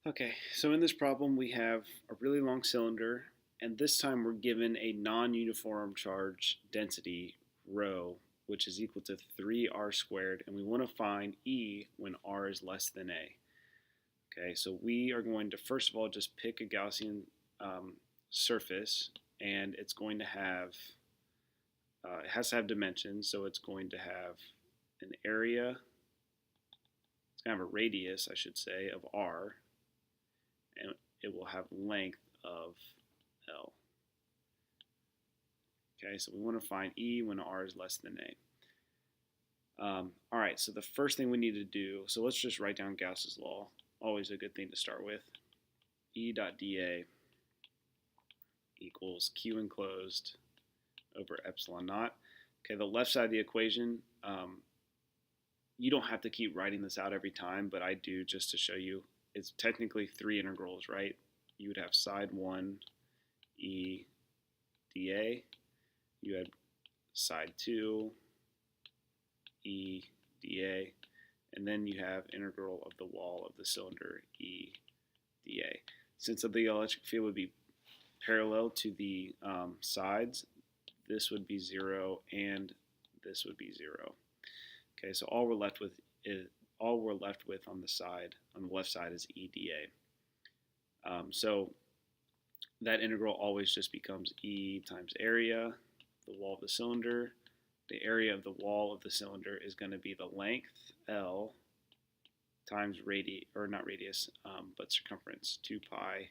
Okay, so in this problem we have a really long cylinder, and this time we're given a non-uniform charge density rho, which is equal to 3r squared, and we want to find E when r is less than a. Okay, so we are going to first of all just pick a Gaussian surface, and it's going to have, it has to have dimensions, so it's going to have an area, it's going to have a radius, I should say, of r, and it will have length of L. Okay, so we want to find E when r is less than a. All right, so the first thing we need to do, so let's just write down Gauss's law. Always a good thing to start with. E dot dA equals Q enclosed over epsilon naught. Okay, the left side of the equation, you don't have to keep writing this out every time, but I do just to show you. It's technically three integrals, right? You would have side 1 E dA, you had side 2 E dA, and then you have integral of the wall of the cylinder E dA. Since the electric field would be parallel to the sides, this would be 0 and this would be 0. Okay, so all we're left with on the left side is E dA. So that integral always just becomes E times area, the wall of the cylinder. The area of the wall of the cylinder is going to be the length, L, times but circumference, 2 pi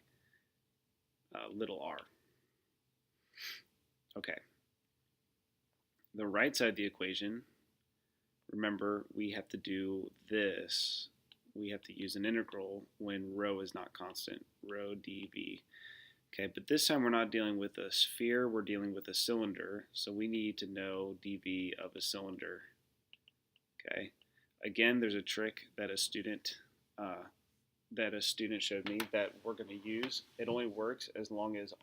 little r. Okay. The right side of the equation, remember, we have to do this. We have to use an integral when rho is not constant, rho dV. Okay, but this time we're not dealing with a sphere, we're dealing with a cylinder, so we need to know dV of a cylinder. Okay, again, there's a trick that a student showed me that we're going to use. It only works as long as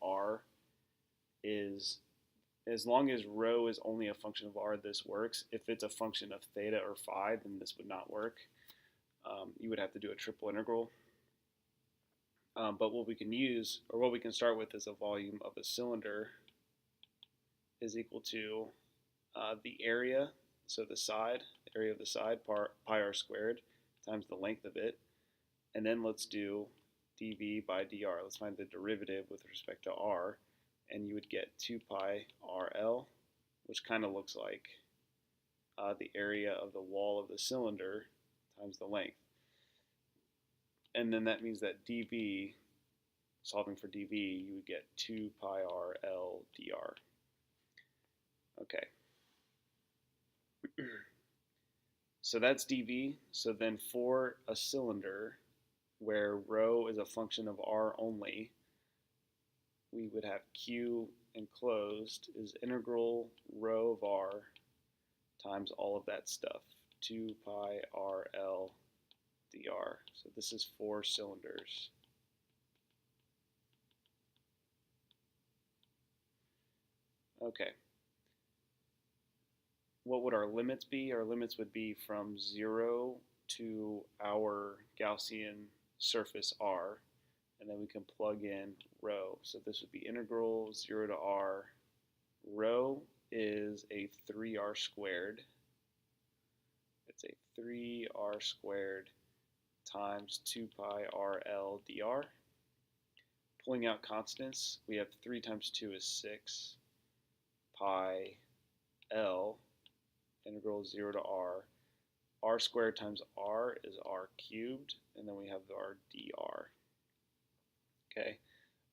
rho is only a function of r, this works. If it's a function of theta or phi, then this would not work. You would have to do a triple integral. But what we can use, or what we can start with, is a volume of a cylinder is equal to the area, so the area of the side, pi r squared, times the length of it. And then let's do dV by dr. Let's find the derivative with respect to r, and you would get 2 pi rl, which kind of looks like the area of the wall of the cylinder times the length. And then that means that dV, solving for dV, you would get 2 pi rl dr. Okay. So that's dV. So then for a cylinder where rho is a function of r only, we would have Q enclosed is integral rho of r times all of that stuff, 2 pi rl dr. So this is 4 cylinders. Okay. What would our limits be? Our limits would be from 0 to our Gaussian surface r, and then we can plug in rho. So this would be integral 0 to r. Rho is a 3r squared. It's a 3r squared times 2 pi rl dr. Pulling out constants, we have 3 times 2 is 6 pi l, integral 0 to r squared times r is r cubed, and then we have our dr. Okay,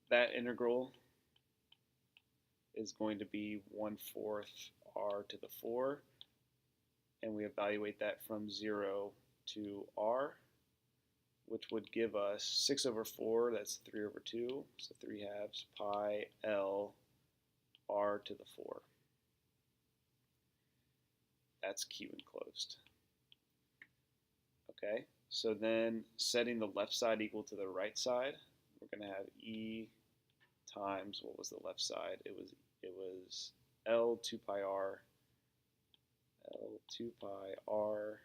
that integral is going to be 1/4 r to the 4, and we evaluate that from 0 to r, which would give us 6 over 4, that's 3 over 2, so 3 halves, pi l r to the 4. That's Q enclosed. Okay, so then setting the left side equal to the right side, we're going to have E times, what was the left side? It was L 2 pi r, L 2 pi r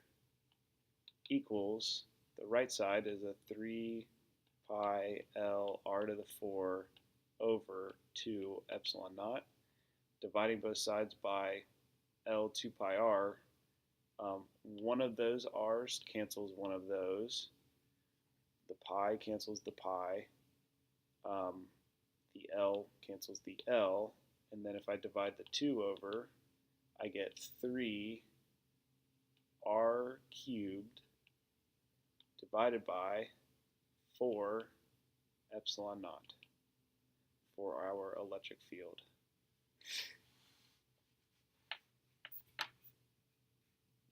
equals, the right side is a 3 pi L r to the 4 over 2 epsilon naught. Dividing both sides by L 2 pi r, one of those r's cancels one of those. The pi cancels the pi. The L cancels the L. And then if I divide the 2 over, I get 3 r cubed divided by 4 epsilon naught for our electric field.